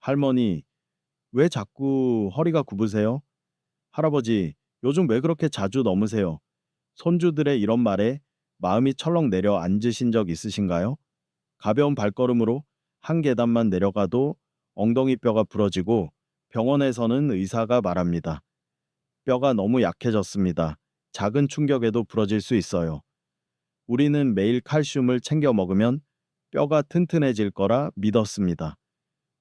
할머니, 왜 자꾸 허리가 굽으세요? 할아버지, 요즘 왜 그렇게 자주 넘으세요? 손주들의 이런 말에 마음이 철렁 내려 앉으신 적 있으신가요? 가벼운 발걸음으로 한 계단만 내려가도 엉덩이 뼈가 부러지고 병원에서는 의사가 말합니다. 뼈가 너무 약해졌습니다. 작은 충격에도 부러질 수 있어요. 우리는 매일 칼슘을 챙겨 먹으면 뼈가 튼튼해질 거라 믿었습니다.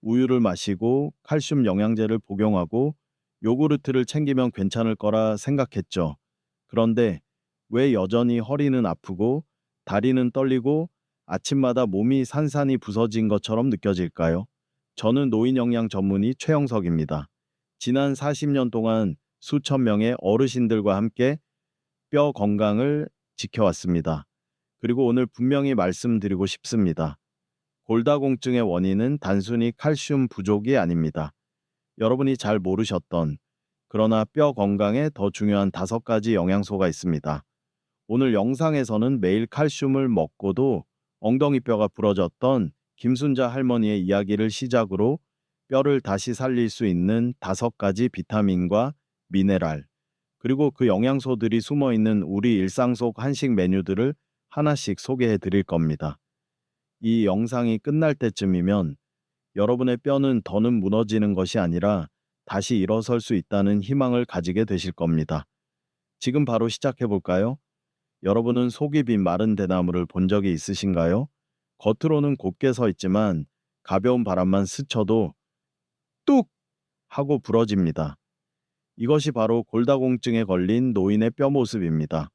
우유를 마시고 칼슘 영양제를 복용하고 요구르트를 챙기면 괜찮을 거라 생각했죠. 그런데 왜 여전히 허리는 아프고 다리는 떨리고 아침마다 몸이 산산이 부서진 것처럼 느껴질까요? 저는 노인영양 전문의 최영석입니다. 지난 40년 동안 수천 명의 어르신들과 함께 뼈 건강을 지켜왔습니다. 그리고 오늘 분명히 말씀드리고 싶습니다. 골다공증의 원인은 단순히 칼슘 부족이 아닙니다. 여러분이 잘 모르셨던, 그러나 뼈 건강에 더 중요한 5가지 영양소가 있습니다. 오늘 영상에서는 매일 칼슘을 먹고도 엉덩이 뼈가 부러졌던 김순자 할머니의 이야기를 시작으로 뼈를 다시 살릴 수 있는 5가지 비타민과 미네랄, 그리고 그 영양소들이 숨어 있는 우리 일상 속 한식 메뉴들을 하나씩 소개해 드릴 겁니다. 이 영상이 끝날 때쯤이면 여러분의 뼈는 더는 무너지는 것이 아니라 다시 일어설 수 있다는 희망을 가지게 되실 겁니다. 지금 바로 시작해 볼까요? 여러분은 속이 빈 마른 대나무를 본 적이 있으신가요? 겉으로는 곧게 서 있지만 가벼운 바람만 스쳐도 뚝 하고 부러집니다. 이것이 바로 골다공증에 걸린 노인의 뼈 모습입니다.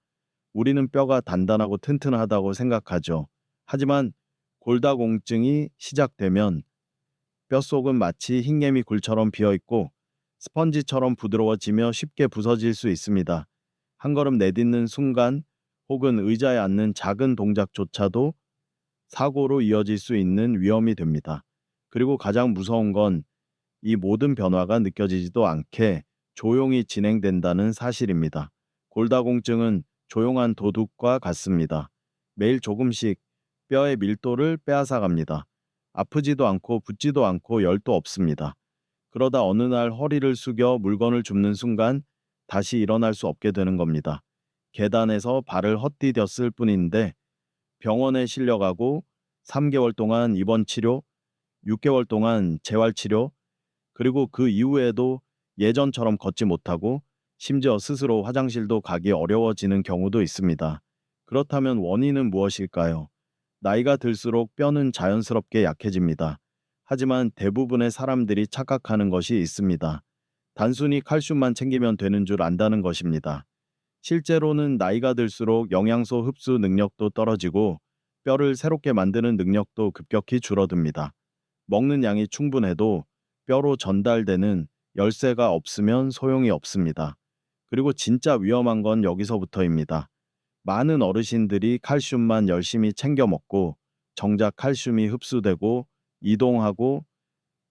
우리는 뼈가 단단하고 튼튼하다고 생각하죠. 하지만 골다공증이 시작되면 뼛속은 마치 흰개미 굴처럼 비어있고 스펀지처럼 부드러워지며 쉽게 부서질 수 있습니다. 한 걸음 내딛는 순간 혹은 의자에 앉는 작은 동작조차도 사고로 이어질 수 있는 위험이 됩니다. 그리고 가장 무서운 건 이 모든 변화가 느껴지지도 않게 조용히 진행된다는 사실입니다. 골다공증은 조용한 도둑과 같습니다. 매일 조금씩 뼈의 밀도를 빼앗아갑니다. 아프지도 않고 붓지도 않고 열도 없습니다. 그러다 어느 날 허리를 숙여 물건을 줍는 순간 다시 일어날 수 없게 되는 겁니다. 계단에서 발을 헛디뎠을 뿐인데 병원에 실려가고 3개월 동안 입원 치료, 6개월 동안 재활 치료, 그리고 그 이후에도 예전처럼 걷지 못하고 심지어 스스로 화장실도 가기 어려워지는 경우도 있습니다. 그렇다면 원인은 무엇일까요? 나이가 들수록 뼈는 자연스럽게 약해집니다. 하지만 대부분의 사람들이 착각하는 것이 있습니다. 단순히 칼슘만 챙기면 되는 줄 안다는 것입니다. 실제로는 나이가 들수록 영양소 흡수 능력도 떨어지고 뼈를 새롭게 만드는 능력도 급격히 줄어듭니다. 먹는 양이 충분해도 뼈로 전달되는 열쇠가 없으면 소용이 없습니다. 그리고 진짜 위험한 건 여기서부터입니다. 많은 어르신들이 칼슘만 열심히 챙겨 먹고 정작 칼슘이 흡수되고 이동하고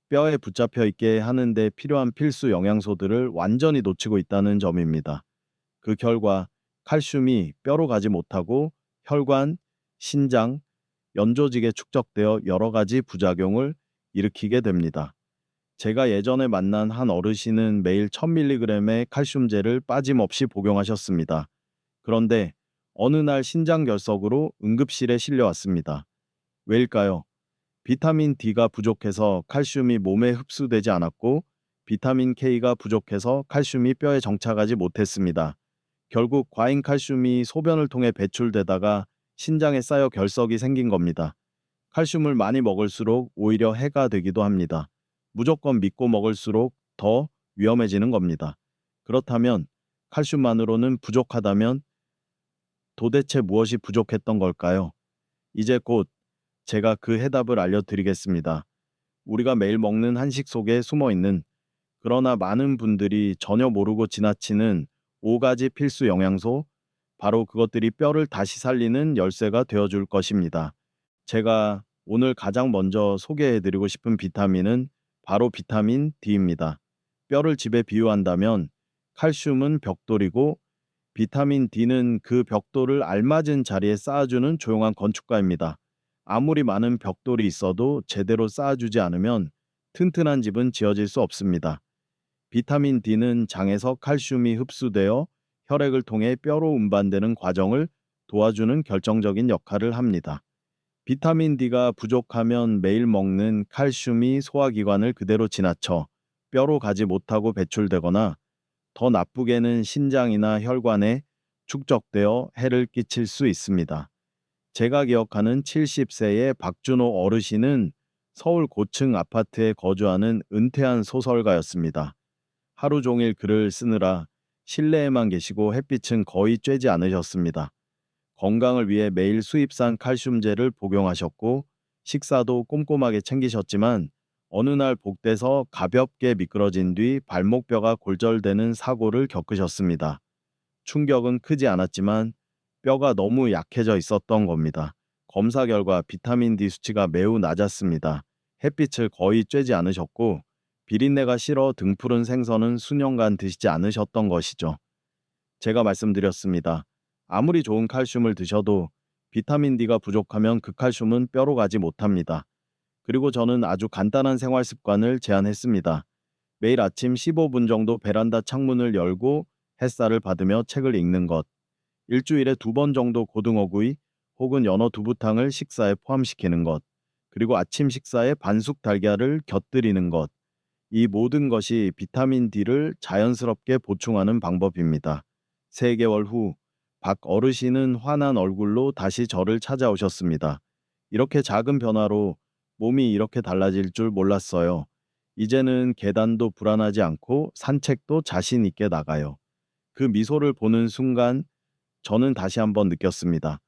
뼈에 붙잡혀 있게 하는데 필요한 필수 영양소들을 완전히 놓치고 있다는 점입니다. 그 결과 칼슘이 뼈로 가지 못하고 혈관, 신장, 연조직에 축적되어 여러 가지 부작용을 일으키게 됩니다. 제가 예전에 만난 한 어르신은 매일 1000mg의 칼슘제를 빠짐없이 복용하셨습니다. 그런데 어느 날 신장결석으로 응급실에 실려왔습니다. 왜일까요? 비타민 D가 부족해서 칼슘이 몸에 흡수되지 않았고 비타민 K가 부족해서 칼슘이 뼈에 정착하지 못했습니다. 결국 과잉 칼슘이 소변을 통해 배출되다가 신장에 쌓여 결석이 생긴 겁니다. 칼슘을 많이 먹을수록 오히려 해가 되기도 합니다. 무조건 믿고 먹을수록 더 위험해지는 겁니다. 그렇다면 칼슘만으로는 부족하다면 도대체 무엇이 부족했던 걸까요? 이제 곧 제가 그 해답을 알려드리겠습니다. 우리가 매일 먹는 한식 속에 숨어 있는, 그러나 많은 분들이 전혀 모르고 지나치는 5가지 필수 영양소, 바로 그것들이 뼈를 다시 살리는 열쇠가 되어줄 것입니다. 제가 오늘 가장 먼저 소개해드리고 싶은 비타민은 바로 비타민 D입니다. 뼈를 집에 비유한다면 칼슘은 벽돌이고 비타민 D는 그 벽돌을 알맞은 자리에 쌓아주는 조용한 건축가입니다. 아무리 많은 벽돌이 있어도 제대로 쌓아주지 않으면 튼튼한 집은 지어질 수 없습니다. 비타민 D는 장에서 칼슘이 흡수되어 혈액을 통해 뼈로 운반되는 과정을 도와주는 결정적인 역할을 합니다. 비타민 D가 부족하면 매일 먹는 칼슘이 소화기관을 그대로 지나쳐 뼈로 가지 못하고 배출되거나 더 나쁘게는 신장이나 혈관에 축적되어 해를 끼칠 수 있습니다. 제가 기억하는 70세의 박준호 어르신은 서울 고층 아파트에 거주하는 은퇴한 소설가였습니다. 하루 종일 글을 쓰느라 실내에만 계시고 햇빛은 거의 쬐지 않으셨습니다. 건강을 위해 매일 수입산 칼슘제를 복용하셨고 식사도 꼼꼼하게 챙기셨지만 어느 날 복대서 가볍게 미끄러진 뒤 발목뼈가 골절되는 사고를 겪으셨습니다. 충격은 크지 않았지만 뼈가 너무 약해져 있었던 겁니다. 검사 결과 비타민 D 수치가 매우 낮았습니다. 햇빛을 거의 쬐지 않으셨고 비린내가 싫어 등푸른 생선은 수년간 드시지 않으셨던 것이죠. 제가 말씀드렸습니다. 아무리 좋은 칼슘을 드셔도 비타민 D가 부족하면 그 칼슘은 뼈로 가지 못합니다. 그리고 저는 아주 간단한 생활 습관을 제안했습니다. 매일 아침 15분 정도 베란다 창문을 열고 햇살을 받으며 책을 읽는 것. 일주일에 2번 정도 고등어구이 혹은 연어 두부탕을 식사에 포함시키는 것. 그리고 아침 식사에 반숙 달걀을 곁들이는 것. 이 모든 것이 비타민 D를 자연스럽게 보충하는 방법입니다. 3개월 후, 박 어르신은 환한 얼굴로 다시 저를 찾아오셨습니다. 이렇게 작은 변화로 몸이 이렇게 달라질 줄 몰랐어요. 이제는 계단도 불안하지 않고 산책도 자신 있게 나가요. 그 미소를 보는 순간 저는 다시 한번 느꼈습니다.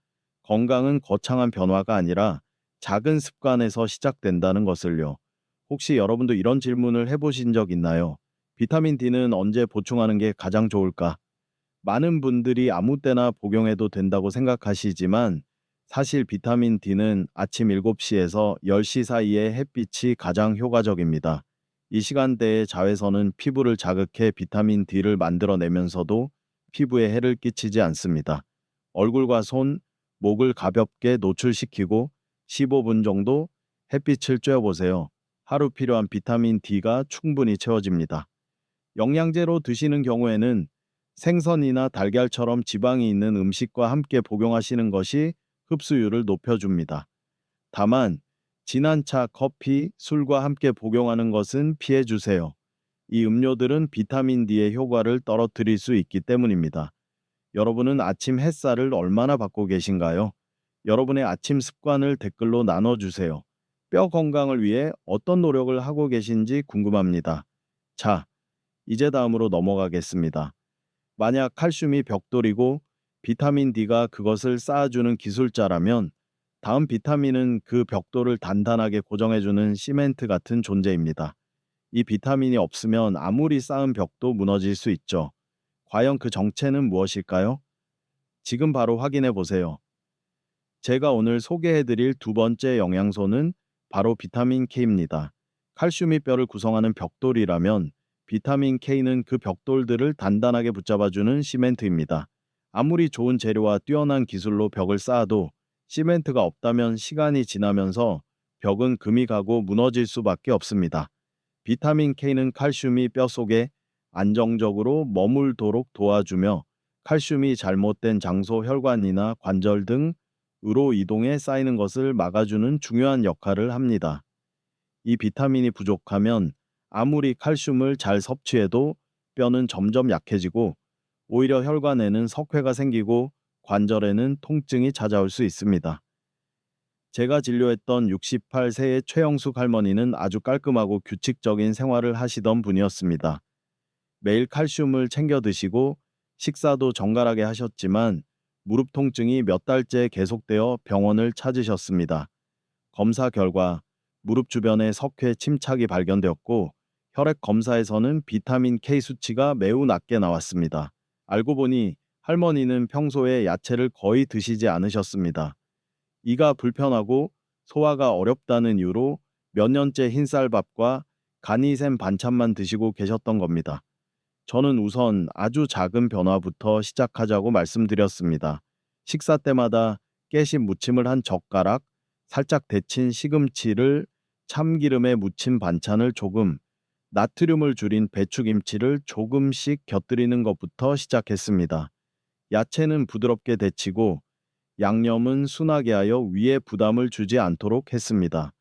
건강은 거창한 변화가 아니라 작은 습관에서 시작된다는 것을요. 혹시 여러분도 이런 질문을 해보신 적 있나요? 비타민 D는 언제 보충하는 게 가장 좋을까? 많은 분들이 아무 때나 복용해도 된다고 생각하시지만 사실 비타민 D는 아침 7시에서 10시 사이에 햇빛이 가장 효과적입니다. 이 시간대에 자외선은 피부를 자극해 비타민 D를 만들어내면서도 피부에 해를 끼치지 않습니다. 얼굴과 손, 목을 가볍게 노출시키고 15분 정도 햇빛을 쬐어보세요. 하루 필요한 비타민 D가 충분히 채워집니다. 영양제로 드시는 경우에는 생선이나 달걀처럼 지방이 있는 음식과 함께 복용하시는 것이 흡수율을 높여줍니다. 다만 진한 차, 커피, 술과 함께 복용하는 것은 피해 주세요. 이 음료들은 비타민 D의 효과를 떨어뜨릴 수 있기 때문입니다. 여러분은 아침 햇살을 얼마나 받고 계신가요? 여러분의 아침 습관을 댓글로 나눠주세요. 뼈 건강을 위해 어떤 노력을 하고 계신지 궁금합니다. 자, 이제 다음으로 넘어가겠습니다. 만약 칼슘이 벽돌이고 비타민 D가 그것을 쌓아주는 기술자라면 다음 비타민은 그 벽돌을 단단하게 고정해주는 시멘트 같은 존재입니다. 이 비타민이 없으면 아무리 쌓은 벽도 무너질 수 있죠. 과연 그 정체는 무엇일까요? 지금 바로 확인해 보세요. 제가 오늘 소개해드릴 두 번째 영양소는 바로 비타민 K입니다. 칼슘이 뼈를 구성하는 벽돌이라면 비타민 K는 그 벽돌들을 단단하게 붙잡아주는 시멘트입니다. 아무리 좋은 재료와 뛰어난 기술로 벽을 쌓아도 시멘트가 없다면 시간이 지나면서 벽은 금이 가고 무너질 수밖에 없습니다. 비타민 K는 칼슘이 뼈 속에 안정적으로 머물도록 도와주며 칼슘이 잘못된 장소, 혈관이나 관절 등으로 이동해 쌓이는 것을 막아주는 중요한 역할을 합니다. 이 비타민이 부족하면 아무리 칼슘을 잘 섭취해도 뼈는 점점 약해지고 오히려 혈관에는 석회가 생기고 관절에는 통증이 찾아올 수 있습니다. 제가 진료했던 68세의 최영숙 할머니는 아주 깔끔하고 규칙적인 생활을 하시던 분이었습니다. 매일 칼슘을 챙겨 드시고 식사도 정갈하게 하셨지만 무릎 통증이 몇 달째 계속되어 병원을 찾으셨습니다. 검사 결과 무릎 주변에 석회 침착이 발견되었고 혈액 검사에서는 비타민 K 수치가 매우 낮게 나왔습니다. 알고 보니 할머니는 평소에 야채를 거의 드시지 않으셨습니다. 이가 불편하고 소화가 어렵다는 이유로 몇 년째 흰쌀밥과 간이 센 반찬만 드시고 계셨던 겁니다. 저는 우선 아주 작은 변화부터 시작하자고 말씀드렸습니다. 식사 때마다 깨신 무침을 한 젓가락, 살짝 데친 시금치를 참기름에 묻힌 반찬을 조금, 나트륨을 줄인 배추김치를 조금씩 곁들이는 것부터 시작했습니다. 야채는 부드럽게 데치고 양념은 순하게 하여 위에 부담을 주지 않도록 했습니다.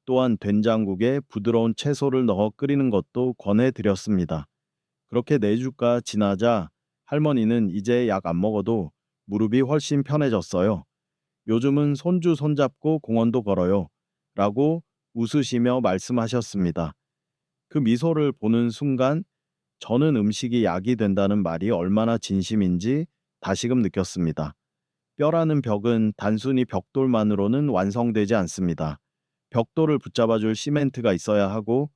또한 된장국에 부드러운 채소를 넣어 끓이는 것도 권해드렸습니다. 그렇게 4주가 지나자 할머니는 이제 약 안 먹어도 무릎이 훨씬 편해졌어요. 요즘은 손주 손잡고 공원도 걸어요. 라고 웃으시며 말씀하셨습니다. 그 미소를 보는 순간 저는 음식이 약이 된다는 말이 얼마나 진심인지 다시금 느꼈습니다. 뼈라는 벽은 단순히 벽돌만으로는 완성되지 않습니다. 벽돌을 붙잡아줄 시멘트가 있어야 하고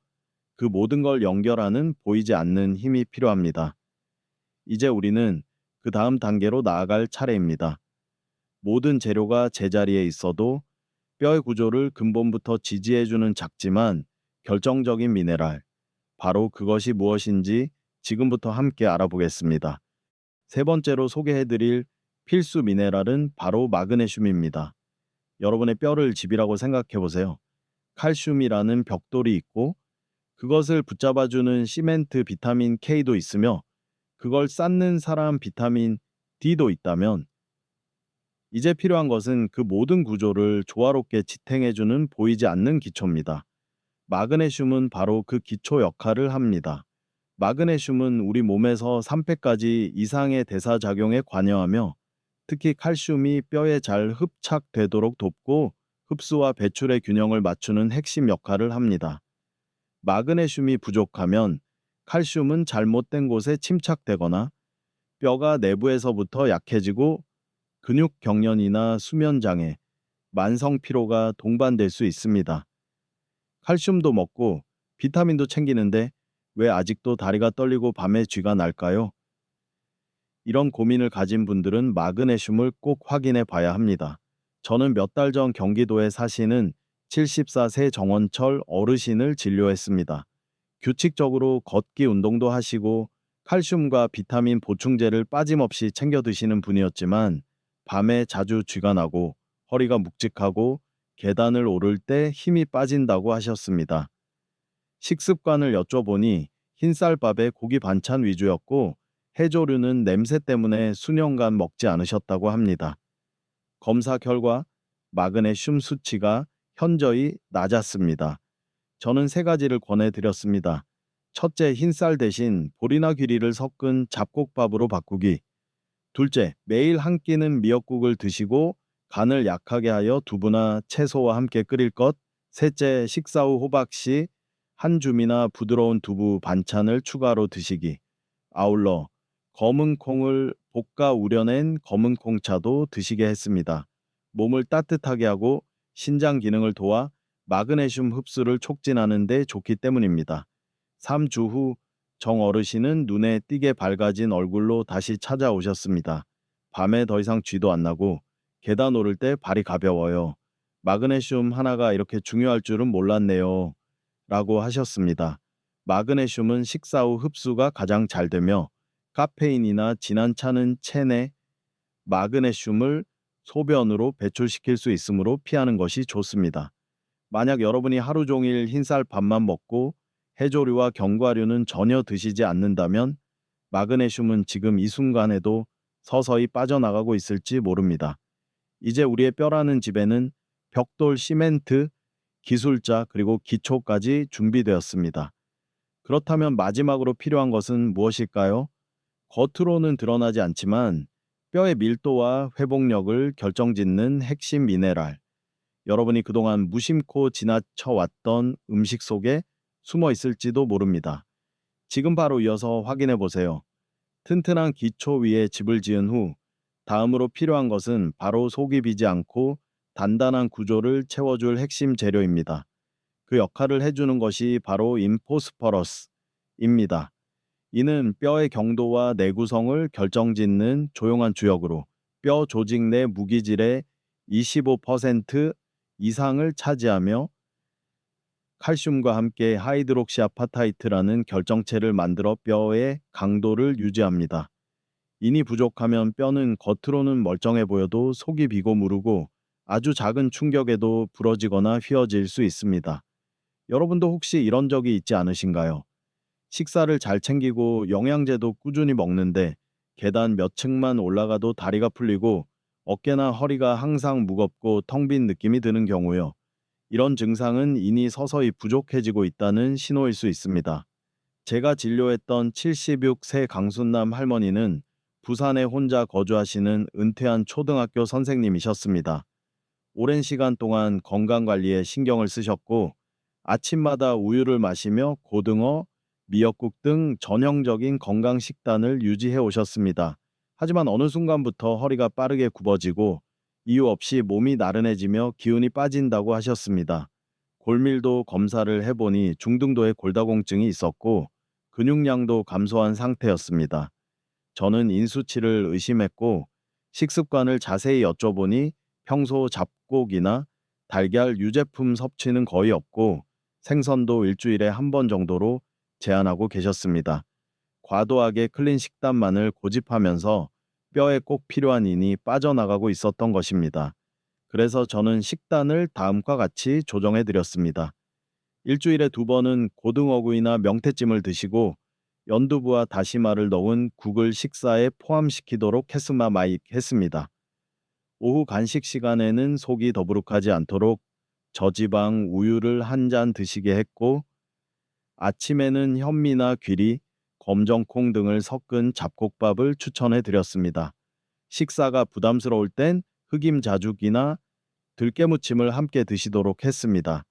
그 모든 걸 연결하는 보이지 않는 힘이 필요합니다. 이제 우리는 그 다음 단계로 나아갈 차례입니다. 모든 재료가 제자리에 있어도 뼈의 구조를 근본부터 지지해주는 작지만 결정적인 미네랄, 바로 그것이 무엇인지 지금부터 함께 알아보겠습니다. 세 번째로 소개해드릴 필수 미네랄은 바로 마그네슘입니다. 여러분의 뼈를 집이라고 생각해보세요. 칼슘이라는 벽돌이 있고 그것을 붙잡아주는 시멘트 비타민 K도 있으며 그걸 쌓는 사람 비타민 D도 있다면 이제 필요한 것은 그 모든 구조를 조화롭게 지탱해주는 보이지 않는 기초입니다. 마그네슘은 바로 그 기초 역할을 합니다. 마그네슘은 우리 몸에서 3패까지 이상의 대사작용에 관여하며 특히 칼슘이 뼈에 잘 흡착되도록 돕고 흡수와 배출의 균형을 맞추는 핵심 역할을 합니다. 마그네슘이 부족하면 칼슘은 잘못된 곳에 침착되거나 뼈가 내부에서부터 약해지고 근육 경련이나 수면 장애, 만성 피로가 동반될 수 있습니다. 칼슘도 먹고 비타민도 챙기는데 왜 아직도 다리가 떨리고 밤에 쥐가 날까요? 이런 고민을 가진 분들은 마그네슘을 꼭 확인해 봐야 합니다. 저는 몇 달 전 경기도에 사시는 74세 정원철 어르신을 진료했습니다. 규칙적으로 걷기 운동도 하시고 칼슘과 비타민 보충제를 빠짐없이 챙겨 드시는 분이었지만 밤에 자주 쥐가 나고 허리가 묵직하고 계단을 오를 때 힘이 빠진다고 하셨습니다. 식습관을 여쭤보니 흰쌀밥에 고기 반찬 위주였고 해조류는 냄새 때문에 수년간 먹지 않으셨다고 합니다. 검사 결과 마그네슘 수치가 현저히 낮았습니다. 저는 세 가지를 권해드렸습니다. 첫째, 흰쌀 대신 보리나 귀리를 섞은 잡곡밥으로 바꾸기. 둘째, 매일 한 끼는 미역국을 드시고 간을 약하게 하여 두부나 채소와 함께 끓일 것. 셋째, 식사 후 호박 씨, 한 줌이나 부드러운 두부 반찬을 추가로 드시기. 아울러 검은 콩을 볶아 우려낸 검은 콩차도 드시게 했습니다. 몸을 따뜻하게 하고 신장 기능을 도와 마그네슘 흡수를 촉진하는 데 좋기 때문입니다. 3주 후 정 어르신은 눈에 띄게 밝아진 얼굴로 다시 찾아오셨습니다. 밤에 더 이상 쥐도 안 나고 계단 오를 때 발이 가벼워요. 마그네슘 하나가 이렇게 중요할 줄은 몰랐네요. 라고 하셨습니다. 마그네슘은 식사 후 흡수가 가장 잘 되며 카페인이나 진한 차는 체내 마그네슘을 소변으로 배출시킬 수 있으므로 피하는 것이 좋습니다. 만약 여러분이 하루 종일 흰쌀 밥만 먹고 해조류와 견과류는 전혀 드시지 않는다면 마그네슘은 지금 이 순간에도 서서히 빠져나가고 있을지 모릅니다. 이제 우리의 뼈라는 집에는 벽돌, 시멘트, 기술자 그리고 기초까지 준비되었습니다. 그렇다면 마지막으로 필요한 것은 무엇일까요? 겉으로는 드러나지 않지만 뼈의 밀도와 회복력을 결정짓는 핵심 미네랄. 여러분이 그동안 무심코 지나쳐왔던 음식 속에 숨어 있을지도 모릅니다. 지금 바로 이어서 확인해 보세요. 튼튼한 기초 위에 집을 지은 후 다음으로 필요한 것은 바로 속이 비지 않고 단단한 구조를 채워줄 핵심 재료입니다. 그 역할을 해주는 것이 바로 인포스퍼러스입니다. 이는 뼈의 경도와 내구성을 결정짓는 조용한 주역으로 뼈 조직 내 무기질의 25% 이상을 차지하며 칼슘과 함께 하이드록시아파타이트라는 결정체를 만들어 뼈의 강도를 유지합니다. 인이 부족하면 뼈는 겉으로는 멀쩡해 보여도 속이 비고 무르고 아주 작은 충격에도 부러지거나 휘어질 수 있습니다. 여러분도 혹시 이런 적이 있지 않으신가요? 식사를 잘 챙기고 영양제도 꾸준히 먹는데 계단 몇 층만 올라가도 다리가 풀리고 어깨나 허리가 항상 무겁고 텅 빈 느낌이 드는 경우요. 이런 증상은 이니 서서히 부족해지고 있다는 신호일 수 있습니다. 제가 진료했던 76세 강순남 할머니는 부산에 혼자 거주하시는 은퇴한 초등학교 선생님이셨습니다. 오랜 시간 동안 건강 관리에 신경을 쓰셨고 아침마다 우유를 마시며 고등어, 미역국 등 전형적인 건강 식단을 유지해 오셨습니다. 하지만 어느 순간부터 허리가 빠르게 굽어지고 이유 없이 몸이 나른해지며 기운이 빠진다고 하셨습니다. 골밀도 검사를 해보니 중등도의 골다공증이 있었고 근육량도 감소한 상태였습니다. 저는 인수치를 의심했고 식습관을 자세히 여쭤보니 평소 잡곡이나 달걀 유제품 섭취는 거의 없고 생선도 일주일에 한 번 정도로 제한하고 계셨습니다. 과도하게 클린 식단만을 고집하면서 뼈에 꼭 필요한 인이 빠져나가고 있었던 것입니다. 그래서 저는 식단을 다음과 같이 조정해 드렸습니다. 일주일에 두 번은 고등어구이나 명태찜을 드시고 연두부와 다시마를 넣은 국을 식사에 포함시키도록 했습니다. 오후 간식 시간에는 속이 더부룩하지 않도록 저지방 우유를 한 잔 드시게 했고 아침에는 현미나 귀리, 검정콩 등을 섞은 잡곡밥을 추천해 드렸습니다. 식사가 부담스러울 땐 흑임자죽이나 들깨무침을 함께 드시도록 했습니다.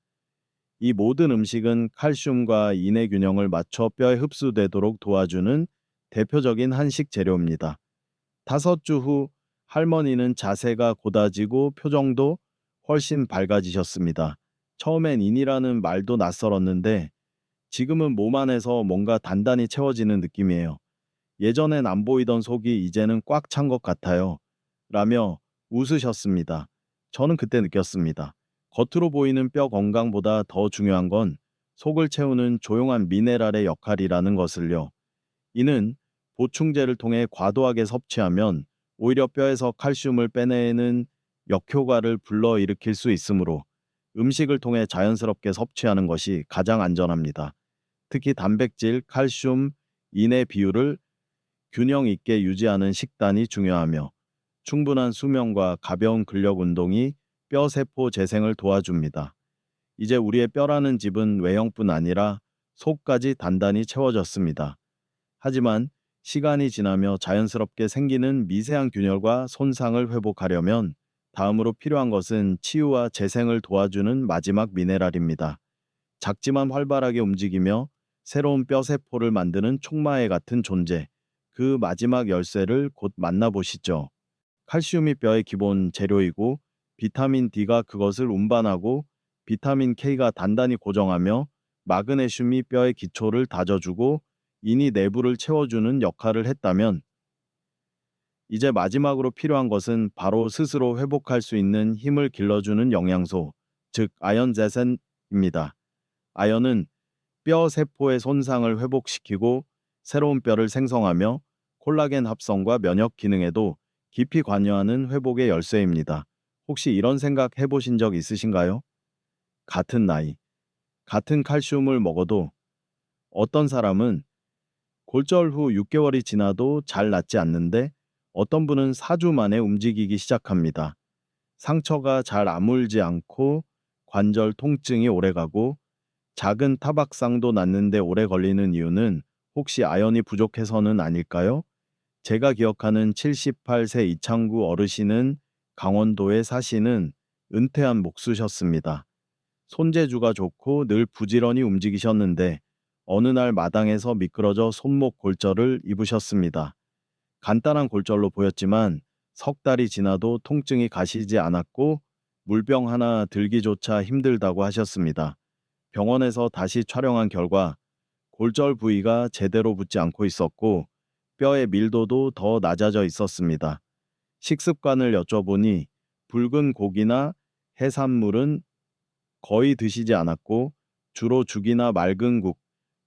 이 모든 음식은 칼슘과 인의 균형을 맞춰 뼈에 흡수되도록 도와주는 대표적인 한식 재료입니다. 5주 후 할머니는 자세가 곧아지고 표정도 훨씬 밝아지셨습니다. 처음엔 인이라는 말도 낯설었는데 지금은 몸 안에서 뭔가 단단히 채워지는 느낌이에요. 예전엔 안 보이던 속이 이제는 꽉 찬 것 같아요. 라며 웃으셨습니다. 저는 그때 느꼈습니다. 겉으로 보이는 뼈 건강보다 더 중요한 건 속을 채우는 조용한 미네랄의 역할이라는 것을요. 이는 보충제를 통해 과도하게 섭취하면 오히려 뼈에서 칼슘을 빼내는 역효과를 불러일으킬 수 있으므로 음식을 통해 자연스럽게 섭취하는 것이 가장 안전합니다. 특히 단백질, 칼슘, 인의 비율을 균형 있게 유지하는 식단이 중요하며 충분한 수면과 가벼운 근력 운동이 뼈 세포 재생을 도와줍니다. 이제 우리의 뼈라는 집은 외형뿐 아니라 속까지 단단히 채워졌습니다. 하지만 시간이 지나며 자연스럽게 생기는 미세한 균열과 손상을 회복하려면 다음으로 필요한 것은 치유와 재생을 도와주는 마지막 미네랄입니다. 작지만 활발하게 움직이며 새로운 뼈 세포를 만드는 촉마에 같은 존재. 그 마지막 열쇠를 곧 만나보시죠. 칼슘이 뼈의 기본 재료이고 비타민 D가 그것을 운반하고 비타민 K가 단단히 고정하며 마그네슘이 뼈의 기초를 다져주고 인이 내부를 채워주는 역할을 했다면 이제 마지막으로 필요한 것은 바로 스스로 회복할 수 있는 힘을 길러주는 영양소, 즉 아연제센입니다. 아연은 뼈 세포의 손상을 회복시키고 새로운 뼈를 생성하며 콜라겐 합성과 면역 기능에도 깊이 관여하는 회복의 열쇠입니다. 혹시 이런 생각 해보신 적 있으신가요? 같은 나이, 같은 칼슘을 먹어도 어떤 사람은 골절 후 6개월이 지나도 잘 낫지 않는데 어떤 분은 4주 만에 움직이기 시작합니다. 상처가 잘 아물지 않고 관절 통증이 오래가고 작은 타박상도 낫는데 오래 걸리는 이유는 혹시 아연이 부족해서는 아닐까요? 제가 기억하는 78세 이창구 어르신은 강원도에 사시는 은퇴한 목수셨습니다. 손재주가 좋고 늘 부지런히 움직이셨는데 어느 날 마당에서 미끄러져 손목 골절을 입으셨습니다. 간단한 골절로 보였지만 석 달이 지나도 통증이 가시지 않았고 물병 하나 들기조차 힘들다고 하셨습니다. 병원에서 다시 촬영한 결과 골절 부위가 제대로 붙지 않고 있었고 뼈의 밀도도 더 낮아져 있었습니다. 식습관을 여쭤보니 붉은 고기나 해산물은 거의 드시지 않았고 주로 죽이나 맑은 국,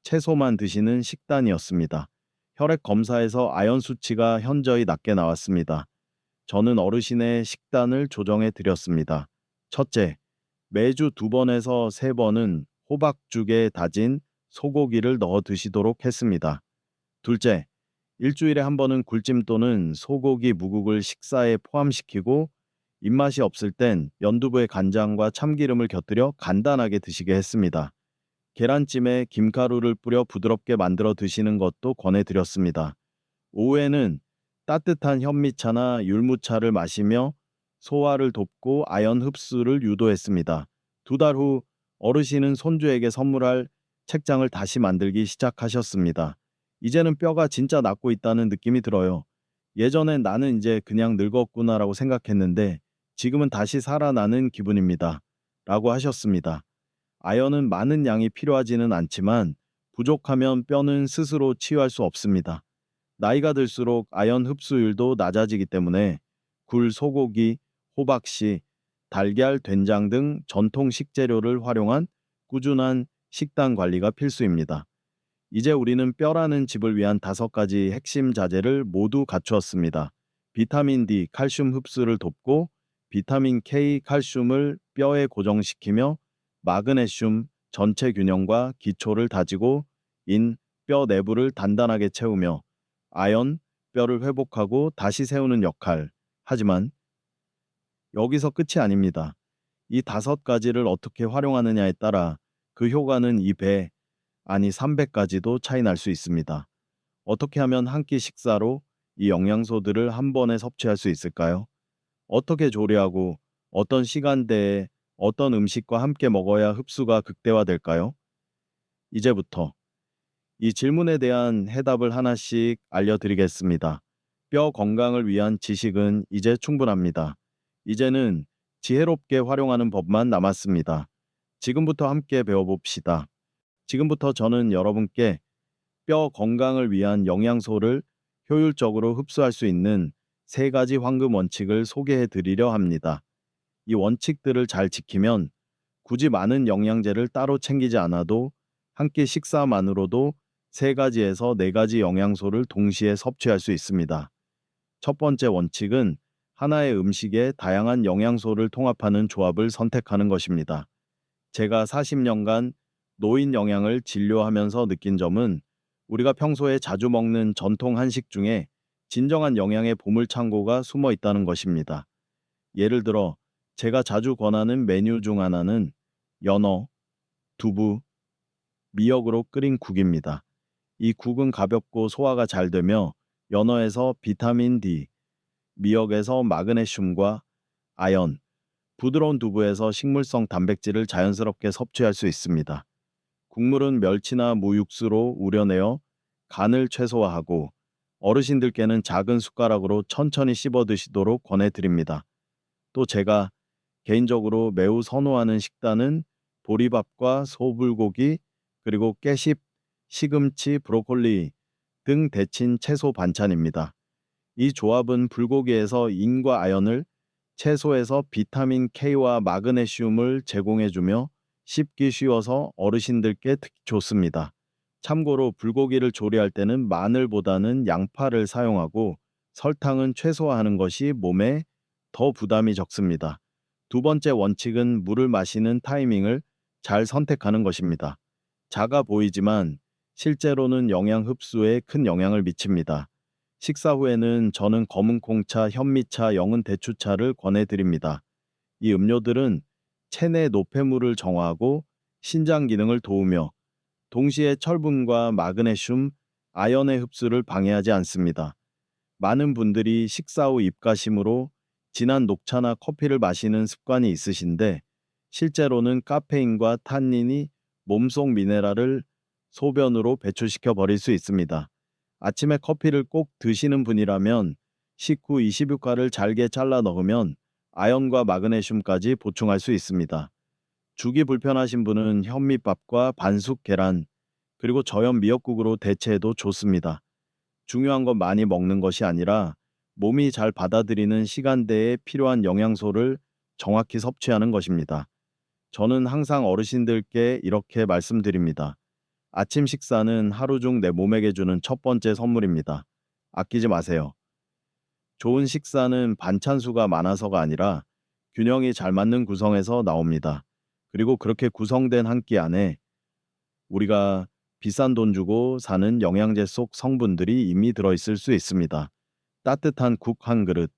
채소만 드시는 식단이었습니다. 혈액 검사에서 아연 수치가 현저히 낮게 나왔습니다. 저는 어르신의 식단을 조정해 드렸습니다. 첫째, 매주 2번에서 3번은 호박죽에 다진 소고기를 넣어 드시도록 했습니다. 둘째, 일주일에 한 번은 굴찜 또는 소고기 무국을 식사에 포함시키고 입맛이 없을 땐 연두부에 간장과 참기름을 곁들여 간단하게 드시게 했습니다. 계란찜에 김가루를 뿌려 부드럽게 만들어 드시는 것도 권해드렸습니다. 오후에는 따뜻한 현미차나 율무차를 마시며 소화를 돕고 아연 흡수를 유도했습니다. 2달 후 어르신은 손주에게 선물할 책장을 다시 만들기 시작하셨습니다. 이제는 뼈가 진짜 낫고 있다는 느낌이 들어요. 예전엔 나는 이제 그냥 늙었구나라고 생각했는데 지금은 다시 살아나는 기분입니다. 라고 하셨습니다. 아연은 많은 양이 필요하지는 않지만 부족하면 뼈는 스스로 치유할 수 없습니다. 나이가 들수록 아연 흡수율도 낮아지기 때문에 굴, 소고기, 호박씨, 달걀, 된장 등 전통 식재료를 활용한 꾸준한 식단 관리가 필수입니다. 이제 우리는 뼈라는 집을 위한 5가지 핵심 자재를 모두 갖추었습니다. 비타민 D, 칼슘 흡수를 돕고 비타민 K, 칼슘을 뼈에 고정시키며 마그네슘, 전체 균형과 기초를 다지고 뼈 내부를 단단하게 채우며 아연, 뼈를 회복하고 다시 세우는 역할. 하지만 여기서 끝이 아닙니다. 이 5가지를 어떻게 활용하느냐에 따라 그 효과는 2배, 아니 3배까지도 차이 날 수 있습니다. 어떻게 하면 한 끼 식사로 이 영양소들을 한 번에 섭취할 수 있을까요? 어떻게 조리하고 어떤 시간대에 어떤 음식과 함께 먹어야 흡수가 극대화될까요? 이제부터 이 질문에 대한 해답을 하나씩 알려드리겠습니다. 뼈 건강을 위한 지식은 이제 충분합니다. 이제는 지혜롭게 활용하는 법만 남았습니다. 지금부터 함께 배워봅시다. 지금부터 저는 여러분께 뼈 건강을 위한 영양소를 효율적으로 흡수할 수 있는 3가지 황금 원칙을 소개해 드리려 합니다. 이 원칙들을 잘 지키면 굳이 많은 영양제를 따로 챙기지 않아도 한 끼 식사만으로도 3가지에서 4가지 영양소를 동시에 섭취할 수 있습니다. 첫 번째 원칙은 하나의 음식에 다양한 영양소를 통합하는 조합을 선택하는 것입니다. 제가 40년간 노인 영양을 진료하면서 느낀 점은 우리가 평소에 자주 먹는 전통 한식 중에 진정한 영양의 보물창고가 숨어 있다는 것입니다. 예를 들어 제가 자주 권하는 메뉴 중 하나는 연어, 두부, 미역으로 끓인 국입니다. 이 국은 가볍고 소화가 잘 되며 연어에서 비타민 D, 미역에서 마그네슘과 아연, 부드러운 두부에서 식물성 단백질을 자연스럽게 섭취할 수 있습니다. 국물은 멸치나 무육수로 우려내어 간을 최소화하고 어르신들께는 작은 숟가락으로 천천히 씹어 드시도록 권해드립니다. 또 제가 개인적으로 매우 선호하는 식단은 보리밥과 소불고기 그리고 깨씹, 시금치, 브로콜리 등 데친 채소 반찬입니다. 이 조합은 불고기에서 인과 아연을 채소에서 비타민 K와 마그네슘을 제공해주며 씹기 쉬워서 어르신들께 특히 좋습니다. 참고로 불고기를 조리할 때는 마늘보다는 양파를 사용하고 설탕은 최소화하는 것이 몸에 더 부담이 적습니다. 2번째 원칙은 물을 마시는 타이밍을 잘 선택하는 것입니다. 작아 보이지만 실제로는 영양 흡수에 큰 영향을 미칩니다. 식사 후에는 저는 검은 콩차, 현미차, 영은 대추차를 권해드립니다. 이 음료들은 체내 노폐물을 정화하고 신장 기능을 도우며 동시에 철분과 마그네슘, 아연의 흡수를 방해하지 않습니다. 많은 분들이 식사 후 입가심으로 진한 녹차나 커피를 마시는 습관이 있으신데 실제로는 카페인과 탄닌이 몸속 미네랄을 소변으로 배출시켜 버릴 수 있습니다. 아침에 커피를 꼭 드시는 분이라면 식후 20유가를 잘게 잘라 넣으면 아연과 마그네슘까지 보충할 수 있습니다. 죽이 불편하신 분은 현미밥과 반숙 계란, 그리고 저염 미역국으로 대체해도 좋습니다. 중요한 건 많이 먹는 것이 아니라 몸이 잘 받아들이는 시간대에 필요한 영양소를 정확히 섭취하는 것입니다. 저는 항상 어르신들께 이렇게 말씀드립니다. 아침 식사는 하루 중 내 몸에게 주는 첫 번째 선물입니다. 아끼지 마세요. 좋은 식사는 반찬 수가 많아서가 아니라 균형이 잘 맞는 구성에서 나옵니다. 그리고 그렇게 구성된 한 끼 안에 우리가 비싼 돈 주고 사는 영양제 속 성분들이 이미 들어있을 수 있습니다. 따뜻한 국 한 그릇,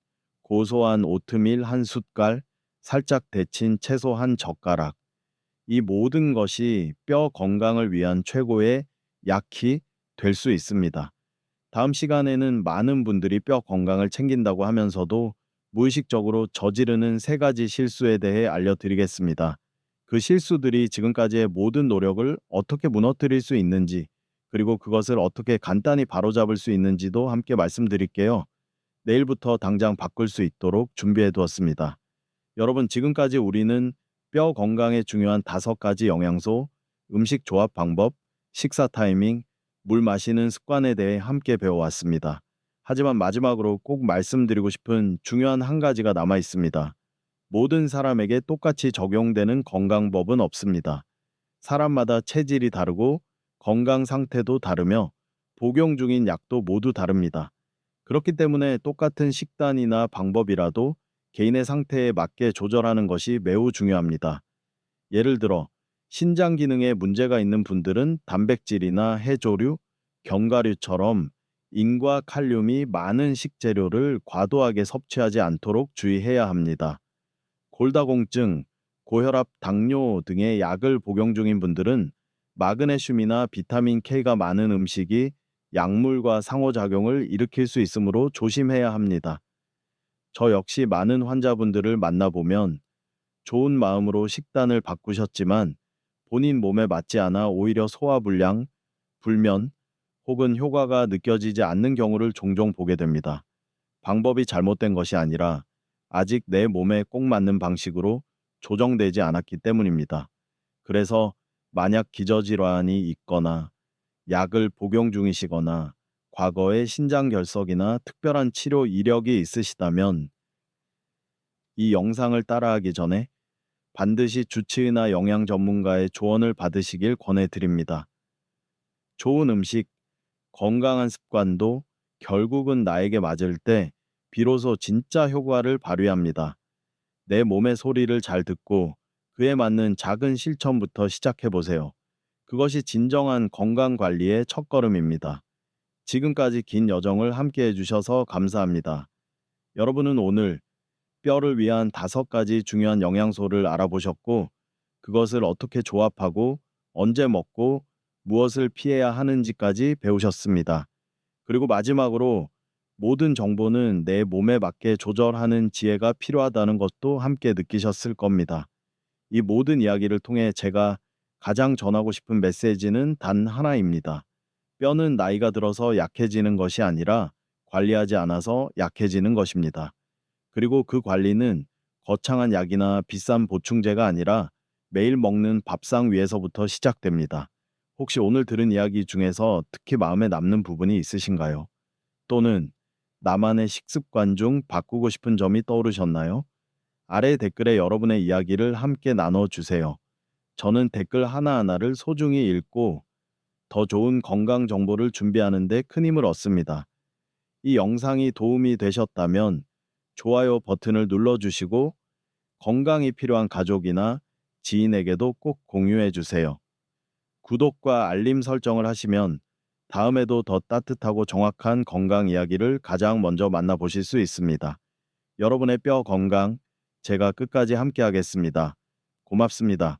고소한 오트밀 한 숟갈, 살짝 데친 채소 한 젓가락. 이 모든 것이 뼈 건강을 위한 최고의 약이 될 수 있습니다. 다음 시간에는 많은 분들이 뼈 건강을 챙긴다고 하면서도 무의식적으로 저지르는 세 가지 실수에 대해 알려드리겠습니다. 그 실수들이 지금까지의 모든 노력을 어떻게 무너뜨릴 수 있는지, 그리고 그것을 어떻게 간단히 바로잡을 수 있는지도 함께 말씀드릴게요. 내일부터 당장 바꿀 수 있도록 준비해 두었습니다. 여러분, 지금까지 우리는 뼈 건강에 중요한 5가지 영양소, 음식 조합 방법, 식사 타이밍, 물 마시는 습관에 대해 함께 배워왔습니다. 하지만 마지막으로 꼭 말씀드리고 싶은 중요한 한 가지가 남아 있습니다. 모든 사람에게 똑같이 적용되는 건강법은 없습니다. 사람마다 체질이 다르고 건강 상태도 다르며 복용 중인 약도 모두 다릅니다. 그렇기 때문에 똑같은 식단이나 방법이라도 개인의 상태에 맞게 조절하는 것이 매우 중요합니다. 예를 들어, 신장 기능에 문제가 있는 분들은 단백질이나 해조류, 견과류처럼 인과 칼륨이 많은 식재료를 과도하게 섭취하지 않도록 주의해야 합니다. 골다공증, 고혈압, 당뇨 등의 약을 복용 중인 분들은 마그네슘이나 비타민 K가 많은 음식이 약물과 상호작용을 일으킬 수 있으므로 조심해야 합니다. 저 역시 많은 환자분들을 만나보면 좋은 마음으로 식단을 바꾸셨지만 본인 몸에 맞지 않아 오히려 소화불량, 불면 혹은 효과가 느껴지지 않는 경우를 종종 보게 됩니다. 방법이 잘못된 것이 아니라 아직 내 몸에 꼭 맞는 방식으로 조정되지 않았기 때문입니다. 그래서 만약 기저질환이 있거나 약을 복용 중이시거나 과거에 신장결석이나 특별한 치료 이력이 있으시다면 이 영상을 따라하기 전에 반드시 주치의나 영양 전문가의 조언을 받으시길 권해드립니다. 좋은 음식, 건강한 습관도 결국은 나에게 맞을 때 비로소 진짜 효과를 발휘합니다. 내 몸의 소리를 잘 듣고 그에 맞는 작은 실천부터 시작해 보세요. 그것이 진정한 건강 관리의 첫걸음입니다. 지금까지 긴 여정을 함께 해주셔서 감사합니다. 여러분은 오늘 뼈를 위한 5가지 중요한 영양소를 알아보셨고, 그것을 어떻게 조합하고 언제 먹고 무엇을 피해야 하는지까지 배우셨습니다. 그리고 마지막으로 모든 정보는 내 몸에 맞게 조절하는 지혜가 필요하다는 것도 함께 느끼셨을 겁니다. 이 모든 이야기를 통해 제가 가장 전하고 싶은 메시지는 단 하나입니다. 뼈는 나이가 들어서 약해지는 것이 아니라 관리하지 않아서 약해지는 것입니다. 그리고 그 관리는 거창한 약이나 비싼 보충제가 아니라 매일 먹는 밥상 위에서부터 시작됩니다. 혹시 오늘 들은 이야기 중에서 특히 마음에 남는 부분이 있으신가요? 또는 나만의 식습관 중 바꾸고 싶은 점이 떠오르셨나요? 아래 댓글에 여러분의 이야기를 함께 나눠주세요. 저는 댓글 하나하나를 소중히 읽고 더 좋은 건강 정보를 준비하는 데 큰 힘을 얻습니다. 이 영상이 도움이 되셨다면 좋아요 버튼을 눌러주시고 건강이 필요한 가족이나 지인에게도 꼭 공유해 주세요. 구독과 알림 설정을 하시면 다음에도 더 따뜻하고 정확한 건강 이야기를 가장 먼저 만나보실 수 있습니다. 여러분의 뼈 건강, 제가 끝까지 함께 하겠습니다. 고맙습니다.